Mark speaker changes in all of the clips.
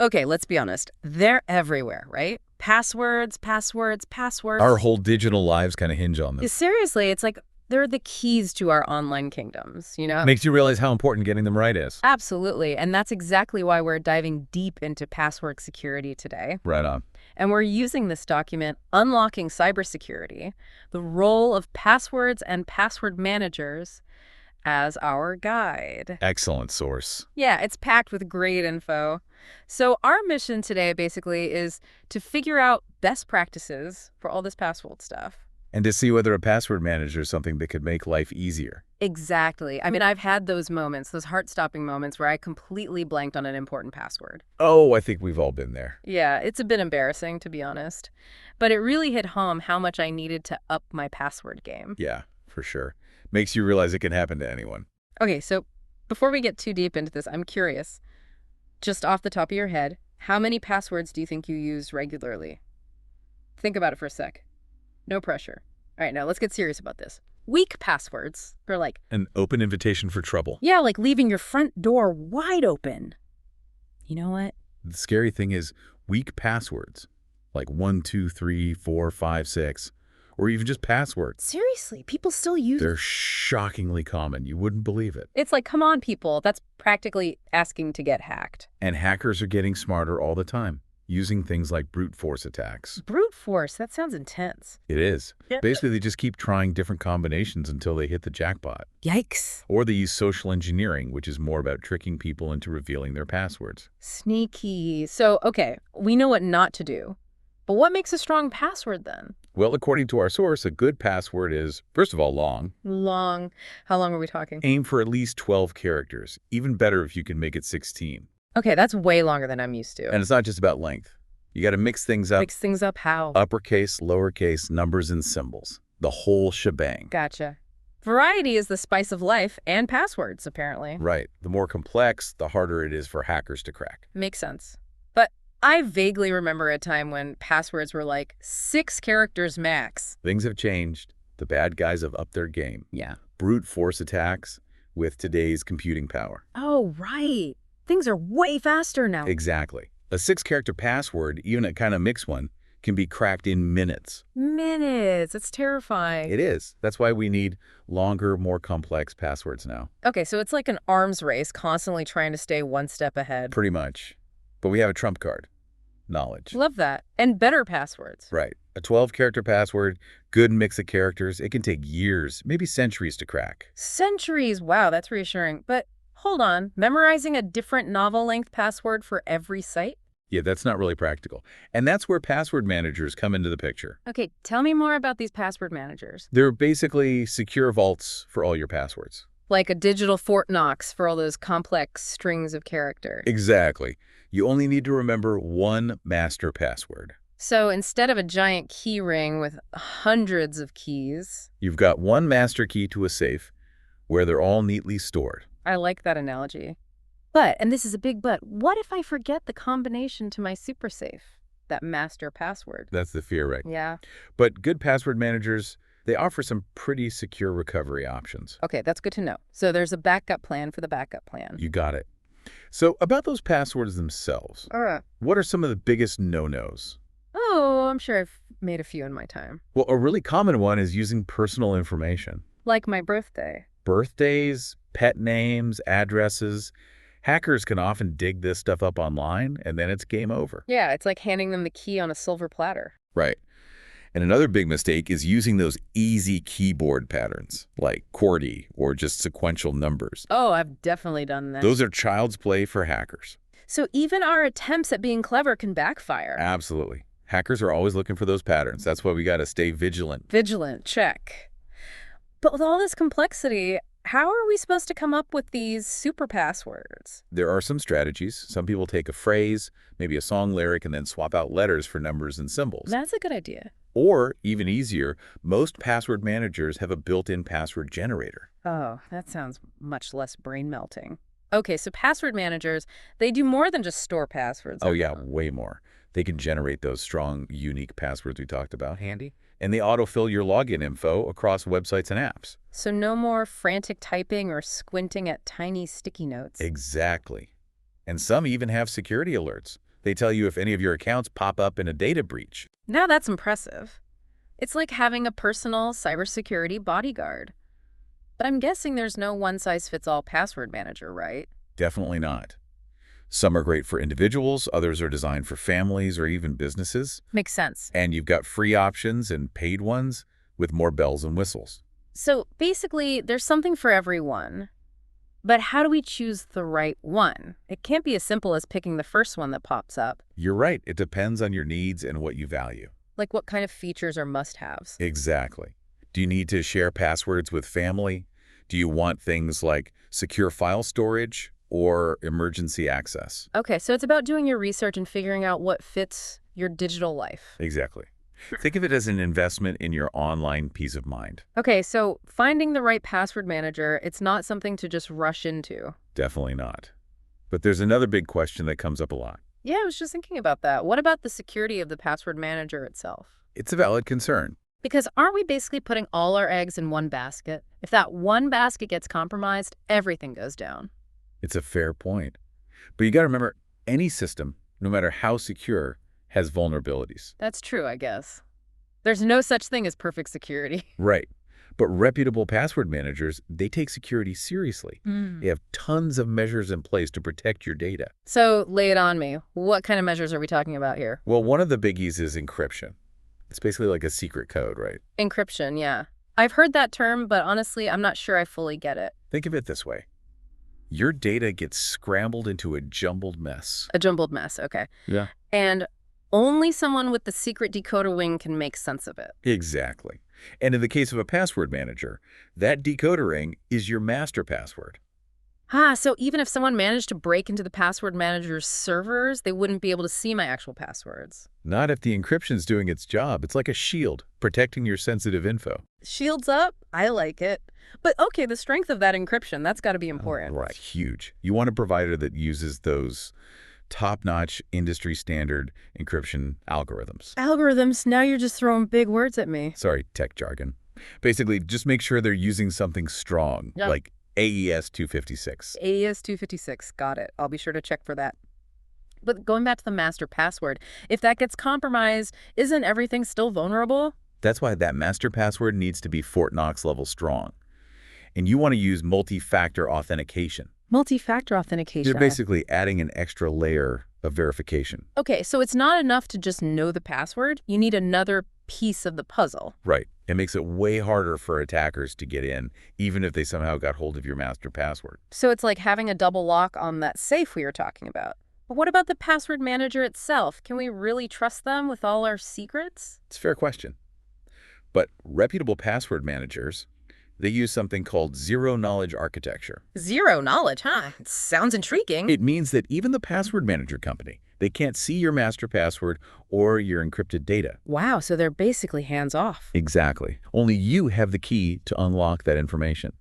Speaker 1: Okay, let's be honest. They're everywhere, right? Passwords, passwords, passwords.
Speaker 2: Our whole digital lives kind of hinge on them.
Speaker 1: Seriously, it's like they're the keys to our online kingdoms, you know?
Speaker 2: Makes you realize how important getting them right is.
Speaker 1: Absolutely. And that's exactly why we're diving deep into password security today.
Speaker 2: Right on.
Speaker 1: And we're using this document, Unlocking Cybersecurity, the role of passwords and password managers, as our guide.
Speaker 2: Excellent source.
Speaker 1: Yeah, it's packed with great info. So our mission today basically is to figure out best practices for all this password stuff.
Speaker 2: And to see whether a password manager is something that could make life easier.
Speaker 1: Exactly. I mean, I've had those moments, those heart-stopping moments where I completely blanked on an important password.
Speaker 2: Oh, I think we've all been there.
Speaker 1: Yeah, it's a bit embarrassing, to be honest. But it really hit home how much I needed to up my password game.
Speaker 2: Yeah, for sure. Makes you realize it can happen to anyone.
Speaker 1: Okay, so before we get too deep into this, I'm curious. Just off the top of your head, how many passwords do you think you use regularly? Think about it for a sec. No pressure. All right, now let's get serious about this. Weak passwords are like...
Speaker 2: An open invitation for trouble.
Speaker 1: Yeah, like leaving your front door wide open. You know what?
Speaker 2: The scary thing is weak passwords, like 1, 2, 3, 4, 5, 6, or even just passwords.
Speaker 1: Seriously, people still use...
Speaker 2: They're shockingly common. You wouldn't believe it.
Speaker 1: It's like, come on, people. That's practically asking to get hacked.
Speaker 2: And hackers are getting smarter all the time, using things like brute force attacks.
Speaker 1: Brute force? That sounds intense.
Speaker 2: It is.
Speaker 1: Yeah.
Speaker 2: Basically, they just keep trying different combinations until they hit the jackpot.
Speaker 1: Yikes.
Speaker 2: Or they use social engineering, which is more about tricking people into revealing their passwords.
Speaker 1: Sneaky. So, okay, we know what not to do. But what makes a strong password then?
Speaker 2: Well, according to our source, a good password is, first of all, long.
Speaker 1: Long. How long are we talking?
Speaker 2: Aim for at least 12 characters. Even better if you can make it 16.
Speaker 1: Okay, that's way longer than I'm used to.
Speaker 2: And it's not just about length. You got to mix things up.
Speaker 1: Mix things up how?
Speaker 2: Uppercase, lowercase, numbers, and symbols. The whole shebang.
Speaker 1: Gotcha. Variety is the spice of life and passwords, apparently.
Speaker 2: Right. The more complex, the harder it is for hackers to crack.
Speaker 1: Makes sense. But I vaguely remember a time when passwords were like 6 characters max.
Speaker 2: Things have changed. The bad guys have upped their game.
Speaker 1: Yeah.
Speaker 2: Brute force attacks with today's computing power.
Speaker 1: Oh, right. Things are way faster now.
Speaker 2: Exactly. A 6-character password, even a kind of mixed one, can be cracked in minutes.
Speaker 1: Minutes. It's terrifying.
Speaker 2: It is. That's why we need longer, more complex passwords now.
Speaker 1: Okay, so it's like an arms race, constantly trying to stay one step ahead.
Speaker 2: Pretty much. But we have a trump card. Knowledge.
Speaker 1: Love that. And better passwords.
Speaker 2: Right. A 12-character password, good mix of characters. It can take years, maybe centuries to crack.
Speaker 1: Centuries. Wow, that's reassuring. But hold on. Memorizing a different novel-length password for every site?
Speaker 2: Yeah, that's not really practical. And that's where password managers come into the picture.
Speaker 1: Okay, tell me more about these password managers.
Speaker 2: They're basically secure vaults for all your passwords.
Speaker 1: Like a digital Fort Knox for all those complex strings of characters.
Speaker 2: Exactly. You only need to remember one master password.
Speaker 1: So instead of a giant key ring with hundreds of keys...
Speaker 2: You've got one master key to a safe where they're all neatly stored.
Speaker 1: I like that analogy. But, and this is a big but, what if I forget the combination to my super safe? That master password.
Speaker 2: That's the fear, right?
Speaker 1: Yeah.
Speaker 2: But good password managers, they offer some pretty secure recovery options.
Speaker 1: Okay, that's good to know. So there's a backup plan for the backup plan.
Speaker 2: You got it. So about those passwords themselves, what are some of the biggest no-nos?
Speaker 1: Oh, I'm sure I've made a few in my time.
Speaker 2: Well, a really common one is using personal information.
Speaker 1: Like my birthday.
Speaker 2: Birthdays, pet names, addresses. Hackers can often dig this stuff up online, and then it's game over.
Speaker 1: Yeah, it's like handing them the key on a silver platter.
Speaker 2: Right. And another big mistake is using those easy keyboard patterns, like QWERTY or just sequential numbers.
Speaker 1: Oh, I've definitely done that.
Speaker 2: Those are child's play for hackers.
Speaker 1: So even our attempts at being clever can backfire.
Speaker 2: Absolutely. Hackers are always looking for those patterns. That's why we got to stay vigilant.
Speaker 1: Vigilant, check. But with all this complexity, how are we supposed to come up with these super passwords?
Speaker 2: There are some strategies. Some people take a phrase, maybe a song lyric, and then swap out letters for numbers and symbols.
Speaker 1: That's a good idea.
Speaker 2: Or, even easier, most password managers have a built-in password generator.
Speaker 1: Oh, that sounds much less brain-melting. Okay, so password managers, they do more than just store passwords.
Speaker 2: Oh yeah, way more. They can generate those strong, unique passwords we talked about.
Speaker 3: Handy.
Speaker 2: And they autofill your login info across websites and apps.
Speaker 1: So no more frantic typing or squinting at tiny sticky notes.
Speaker 2: Exactly. And some even have security alerts, They tell you if any of your accounts pop up in a data breach.
Speaker 1: Now that's impressive. It's like having a personal cybersecurity bodyguard. But I'm guessing there's no one-size-fits-all password manager, right?
Speaker 2: Definitely not. Some are great for individuals, others are designed for families or even businesses.
Speaker 1: Makes sense.
Speaker 2: And you've got free options and paid ones with more bells and whistles.
Speaker 1: So basically, there's something for everyone. But how do we choose the right one? It can't be as simple as picking the first one that pops up.
Speaker 2: You're right. It depends on your needs and what you value.
Speaker 1: Like what kind of features are must-haves?
Speaker 2: Exactly. Do you need to share passwords with family? Do you want things like secure file storage or emergency access?
Speaker 1: Okay, so it's about doing your research and figuring out what fits your digital life.
Speaker 2: Exactly. Think of it as an investment in your online peace of mind.
Speaker 1: Okay, so finding the right password manager, it's not something to just rush into.
Speaker 2: Definitely not. But there's another big question that comes up a lot.
Speaker 1: Yeah, I was just thinking about that. What about the security of the password manager itself?
Speaker 2: It's a valid concern.
Speaker 1: Because aren't we basically putting all our eggs in one basket? If that one basket gets compromised, everything goes down.
Speaker 2: It's a fair point. But you got to remember, any system, no matter how secure, has vulnerabilities.
Speaker 1: That's true, I guess. There's no such thing as perfect security.
Speaker 2: Right. But reputable password managers, they take security seriously. They have tons of measures in place to protect your data.
Speaker 1: So lay it on me. What kind of measures are we talking about here?
Speaker 2: Well, one of the biggies is encryption. It's basically like a secret code, right?
Speaker 1: Encryption, yeah. I've heard that term, but honestly, I'm not sure I fully get it.
Speaker 2: Think of it this way. Your data gets scrambled into a jumbled mess.
Speaker 1: A jumbled mess, okay.
Speaker 2: Yeah.
Speaker 1: And only someone with the secret decoder wing can make sense of it.
Speaker 2: Exactly. And in the case of a password manager, that decoder ring is your master password.
Speaker 1: So even if someone managed to break into the password manager's servers, they wouldn't be able to see my actual passwords.
Speaker 2: Not if the encryption's doing its job. It's like a shield, protecting your sensitive info.
Speaker 1: Shields up? I like it. But okay, the strength of that encryption, that's got to be important.
Speaker 2: Right. Huge. You want a provider that uses those top-notch, industry-standard encryption algorithms.
Speaker 1: Algorithms, now you're just throwing big words at me.
Speaker 2: Sorry, tech jargon. Basically, just make sure they're using something strong, like AES 256.
Speaker 1: AES 256, got it. I'll be sure to check for that. But going back to the master password, if that gets compromised, isn't everything still vulnerable?
Speaker 2: That's why that master password needs to be Fort Knox level strong. And you want to use multi-factor authentication.
Speaker 1: Multi-factor authentication.
Speaker 2: You're basically adding an extra layer of verification.
Speaker 1: Okay, so it's not enough to just know the password. You need another piece of the puzzle.
Speaker 2: Right. It makes it way harder for attackers to get in, even if they somehow got hold of your master password.
Speaker 1: So it's like having a double lock on that safe we were talking about. But what about the password manager itself? Can we really trust them with all our secrets?
Speaker 2: It's a fair question. But reputable password managers, they use something called zero-knowledge architecture.
Speaker 1: Zero knowledge, huh? It sounds intriguing.
Speaker 2: It means that even the password manager company, they can't see your master password or your encrypted data.
Speaker 1: Wow, so they're basically hands-off.
Speaker 2: Exactly. Only you have the key to unlock that information.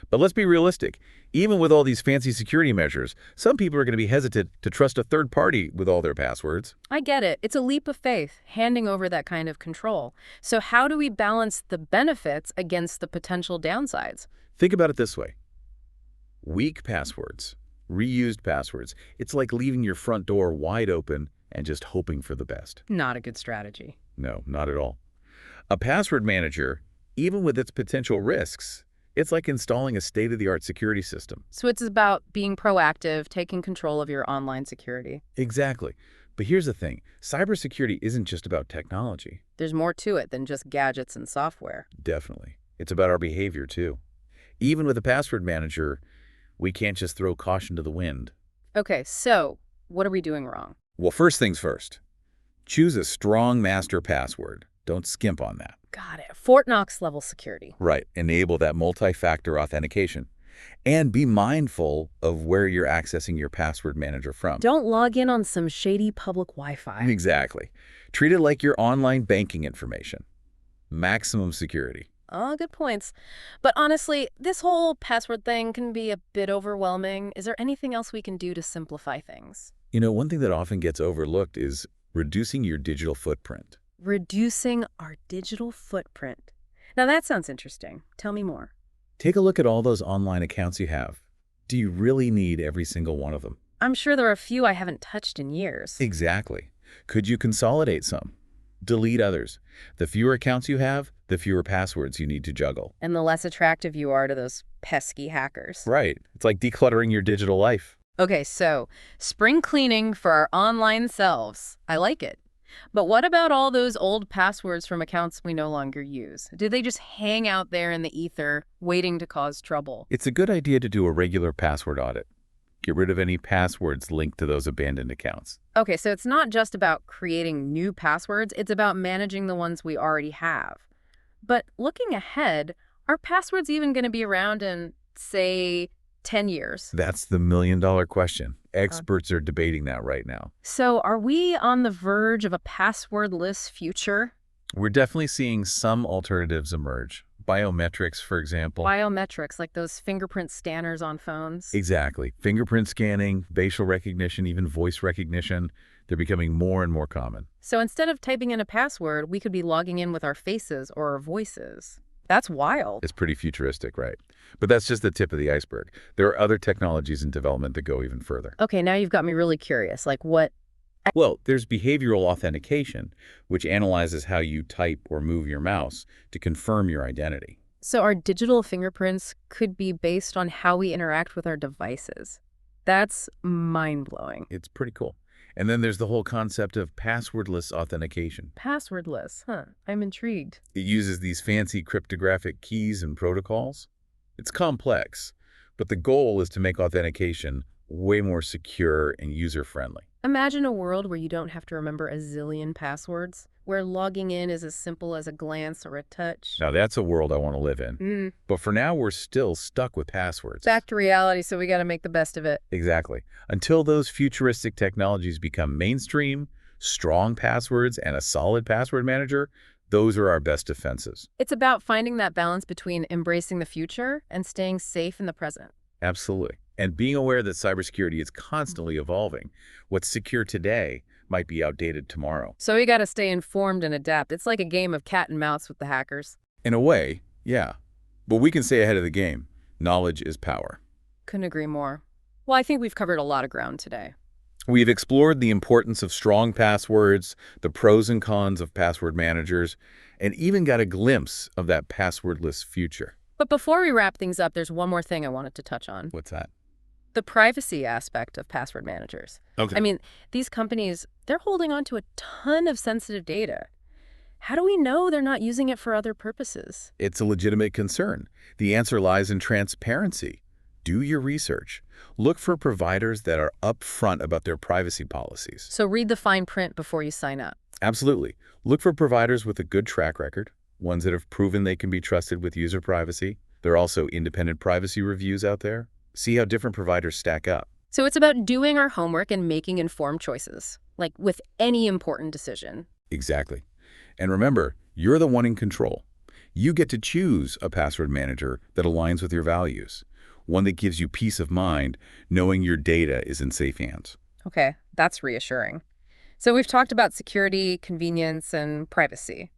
Speaker 2: But let's be realistic. Even with all these fancy security measures, some people are going to be hesitant to trust a third party with all their passwords.
Speaker 1: I get it. It's a leap of faith, handing over that kind of control. So how do we balance the benefits against the potential downsides?
Speaker 2: Think about it this way. Weak passwords, reused passwords, it's like leaving your front door wide open and just hoping for the best.
Speaker 1: Not a good strategy.
Speaker 2: No, not at all. A password manager, even with its potential risks, it's like installing a state-of-the-art security system.
Speaker 1: So it's about being proactive, taking control of your online security.
Speaker 2: Exactly. But here's the thing. Cybersecurity isn't just about technology.
Speaker 1: There's more to it than just gadgets and software.
Speaker 2: Definitely. It's about our behavior, too. Even with a password manager, we can't just throw caution to the wind.
Speaker 1: Okay, so what are we doing wrong?
Speaker 2: Well, first things first. Choose a strong master password. Don't skimp on that.
Speaker 1: Got it. Fort Knox level security.
Speaker 2: Right. Enable that multi-factor authentication. And be mindful of where you're accessing your password manager from.
Speaker 1: Don't log in on some shady public Wi-Fi.
Speaker 2: Exactly. Treat it like your online banking information. Maximum security.
Speaker 1: Oh, good points. But honestly, this whole password thing can be a bit overwhelming. Is there anything else we can do to simplify things?
Speaker 2: You know, one thing that often gets overlooked is reducing your digital footprint.
Speaker 1: Reducing our digital footprint. Now that sounds interesting. Tell me more.
Speaker 2: Take a look at all those online accounts you have. Do you really need every single one of them?
Speaker 1: I'm sure there are a few I haven't touched in years.
Speaker 2: Exactly. Could you consolidate some? Delete others. The fewer accounts you have, the fewer passwords you need to juggle.
Speaker 1: And the less attractive you are to those pesky hackers.
Speaker 2: Right. It's like decluttering your digital life.
Speaker 1: Okay, so spring cleaning for our online selves. I like it. But what about all those old passwords from accounts we no longer use? Do they just hang out there in the ether, waiting to cause trouble?
Speaker 2: It's a good idea to do a regular password audit. Get rid of any passwords linked to those abandoned accounts.
Speaker 1: Okay, so it's not just about creating new passwords, it's about managing the ones we already have. But looking ahead, are passwords even going to be around in, say, 10 years?
Speaker 2: That's the million-dollar question. Experts are debating that right now.
Speaker 1: So are we on the verge of a passwordless future?
Speaker 2: We're definitely seeing some alternatives emerge. Biometrics, for example.
Speaker 1: Biometrics, like those fingerprint scanners on phones?
Speaker 2: Exactly. Fingerprint scanning, facial recognition, even voice recognition, they're becoming more and more common.
Speaker 1: So instead of typing in a password, we could be logging in with our faces or our voices. That's wild.
Speaker 2: It's pretty futuristic, right? But that's just the tip of the iceberg. There are other technologies in development that go even further.
Speaker 1: Okay, now you've got me really curious. Like what?
Speaker 2: Well, there's behavioral authentication, which analyzes how you type or move your mouse to confirm your identity.
Speaker 1: So our digital fingerprints could be based on how we interact with our devices. That's mind-blowing.
Speaker 2: It's pretty cool. And then there's the whole concept of passwordless authentication.
Speaker 1: Passwordless, huh? I'm intrigued.
Speaker 2: It uses these fancy cryptographic keys and protocols. It's complex, but the goal is to make authentication way more secure and user-friendly.
Speaker 1: Imagine a world where you don't have to remember a zillion passwords, where logging in is as simple as a glance or a touch.
Speaker 2: Now, that's a world I want to live in. But for now, we're still stuck with passwords.
Speaker 1: Back to reality, so we got to make the best of it.
Speaker 2: Exactly. Until those futuristic technologies become mainstream, strong passwords, and a solid password manager, those are our best defenses.
Speaker 1: It's about finding that balance between embracing the future and staying safe in the present.
Speaker 2: Absolutely. And being aware that cybersecurity is constantly evolving. What's secure today might be outdated tomorrow.
Speaker 1: So we got to stay informed and adapt. It's like a game of cat and mouse with the hackers.
Speaker 2: In a way, yeah. But we can stay ahead of the game. Knowledge is power.
Speaker 1: Couldn't agree more. Well, I think we've covered a lot of ground today.
Speaker 2: We've explored the importance of strong passwords, the pros and cons of password managers, and even got a glimpse of that passwordless future.
Speaker 1: But before we wrap things up, there's one more thing I wanted to touch on.
Speaker 2: What's that?
Speaker 1: The privacy aspect of password managers.
Speaker 2: Okay.
Speaker 1: I mean, these companies, they're holding on to a ton of sensitive data. How do we know they're not using it for other purposes?
Speaker 2: It's a legitimate concern. The answer lies in transparency. Do your research. Look for providers that are upfront about their privacy policies.
Speaker 1: So read the fine print before you sign up.
Speaker 2: Absolutely. Look for providers with a good track record, ones that have proven they can be trusted with user privacy. There are also independent privacy reviews out there. See how different providers stack up.
Speaker 1: So it's about doing our homework and making informed choices, like with any important decision.
Speaker 2: Exactly. And remember, you're the one in control. You get to choose a password manager that aligns with your values, one that gives you peace of mind knowing your data is in safe hands.
Speaker 1: Okay, that's reassuring. So we've talked about security, convenience, and privacy.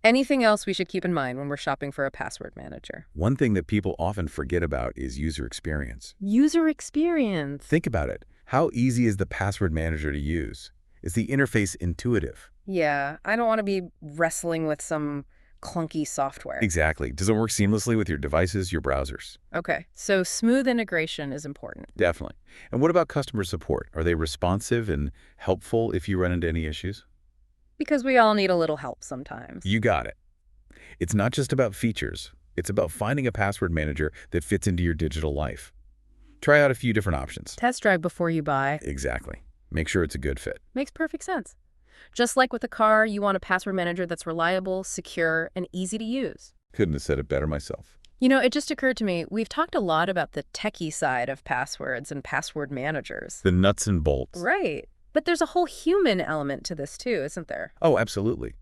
Speaker 1: Anything else we should keep in mind when we're shopping for a password manager?
Speaker 2: One thing that people often forget about is user experience.
Speaker 1: User experience.
Speaker 2: Think about it. How easy is the password manager to use? Is the interface intuitive?
Speaker 1: Yeah, I don't want to be wrestling with some clunky software.
Speaker 2: Exactly. Does it work seamlessly with your devices, your browsers?
Speaker 1: Okay, so smooth integration is important.
Speaker 2: Definitely. And what about customer support? Are they responsive and helpful if you run into any issues?
Speaker 1: Because we all need a little help sometimes.
Speaker 2: You got it. It's not just about features. It's about finding a password manager that fits into your digital life. Try out a few different options.
Speaker 1: Test drive before you buy.
Speaker 2: Exactly. Make sure it's a good fit.
Speaker 1: Makes perfect sense. Just like with a car, you want a password manager that's reliable, secure, and easy to use.
Speaker 2: Couldn't have said it better myself.
Speaker 1: You know, it just occurred to me, we've talked a lot about the techie side of passwords and password managers.
Speaker 2: The nuts and bolts.
Speaker 1: Right. But there's a whole human element to this too, isn't there?
Speaker 2: Oh, absolutely.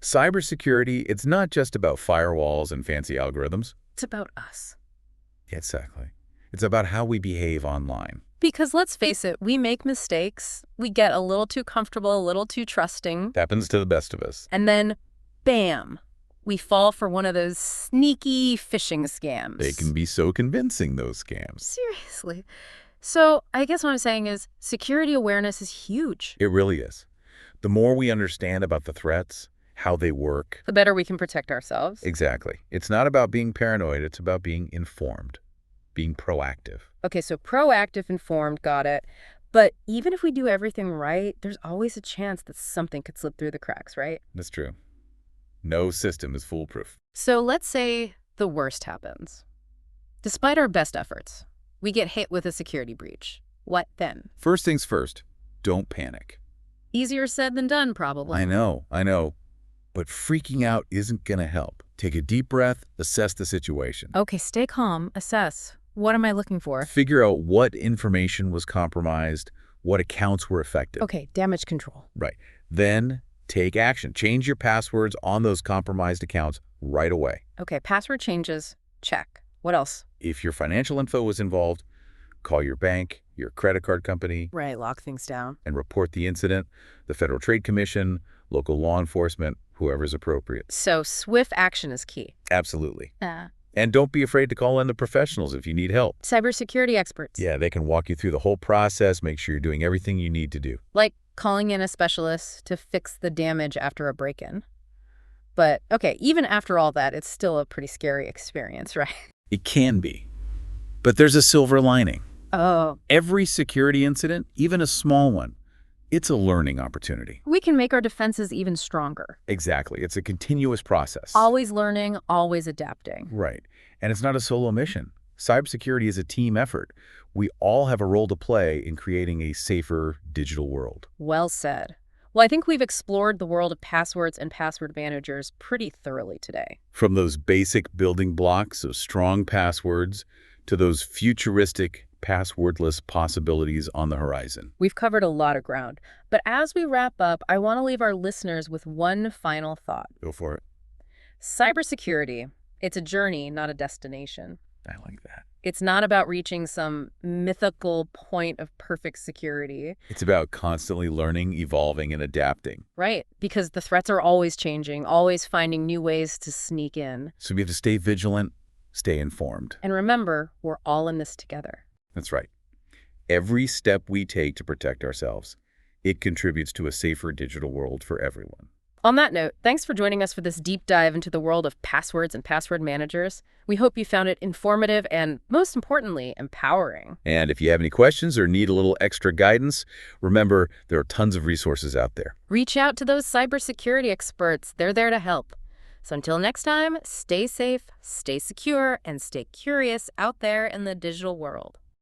Speaker 2: Cybersecurity, it's not just about firewalls and fancy algorithms.
Speaker 1: It's about us.
Speaker 2: Exactly. It's about how we behave online.
Speaker 1: Because let's face it, we make mistakes. We get a little too comfortable, a little too trusting.
Speaker 2: It happens to the best of us.
Speaker 1: And then, bam, we fall for one of those sneaky phishing scams.
Speaker 2: They can be so convincing, those scams.
Speaker 1: Seriously. So I guess what I'm saying is security awareness is huge.
Speaker 2: It really is. The more we understand about the threats, how they work.
Speaker 1: The better we can protect ourselves.
Speaker 2: Exactly. It's not about being paranoid. It's about being informed, being proactive.
Speaker 1: Okay, so proactive, informed, got it. But even if we do everything right, there's always a chance that something could slip through the cracks, right?
Speaker 2: That's true. No system is foolproof.
Speaker 1: So let's say the worst happens. Despite our best efforts, we get hit with a security breach. What then?
Speaker 2: First things first, don't panic.
Speaker 1: Easier said than done, probably.
Speaker 2: I know. But freaking out isn't going to help. Take a deep breath, assess the situation.
Speaker 1: Okay, stay calm, assess. What am I looking for?
Speaker 2: Figure out what information was compromised, what accounts were affected.
Speaker 1: Okay, damage control.
Speaker 2: Right. Then take action. Change your passwords on those compromised accounts right away.
Speaker 1: Okay, password changes, check. What else?
Speaker 2: If your financial info was involved, call your bank, your credit card company,
Speaker 1: Right, lock things down.
Speaker 2: and report the incident, the Federal Trade Commission, local law enforcement, whoever's appropriate.
Speaker 1: So swift action is key.
Speaker 2: Absolutely. And don't be afraid to call in the professionals if you need help.
Speaker 1: Cybersecurity experts.
Speaker 2: Yeah, they can walk you through the whole process, make sure you're doing everything you need to do.
Speaker 1: Like calling in a specialist to fix the damage after a break-in. But, okay, even after all that, it's still a pretty scary experience, right?
Speaker 2: It can be. But there's a silver lining.
Speaker 1: Oh.
Speaker 2: Every security incident, even a small one, it's a learning opportunity.
Speaker 1: We can make our defenses even stronger.
Speaker 2: Exactly. It's a continuous process.
Speaker 1: Always learning, always adapting.
Speaker 2: Right. And it's not a solo mission. Cybersecurity is a team effort. We all have a role to play in creating a safer digital world.
Speaker 1: Well said. Well, I think we've explored the world of passwords and password managers pretty thoroughly today.
Speaker 2: From those basic building blocks of strong passwords to those futuristic passwordless possibilities on the horizon.
Speaker 1: We've covered a lot of ground. But as we wrap up, I want to leave our listeners with one final thought.
Speaker 2: Go for it.
Speaker 1: Cybersecurity, it's a journey, not a destination.
Speaker 2: I like that.
Speaker 1: It's not about reaching some mythical point of perfect security.
Speaker 2: It's about constantly learning, evolving, and adapting.
Speaker 1: Right, because the threats are always changing, always finding new ways to sneak in.
Speaker 2: So we have to stay vigilant, stay informed.
Speaker 1: And remember, we're all in this together.
Speaker 2: That's right. Every step we take to protect ourselves, it contributes to a safer digital world for everyone.
Speaker 1: On that note, thanks for joining us for this deep dive into the world of passwords and password managers. We hope you found it informative and, most importantly, empowering.
Speaker 2: And if you have any questions or need a little extra guidance, remember, there are tons of resources out there.
Speaker 1: Reach out to those cybersecurity experts. They're there to help. So until next time, stay safe, stay secure, and stay curious out there in the digital world.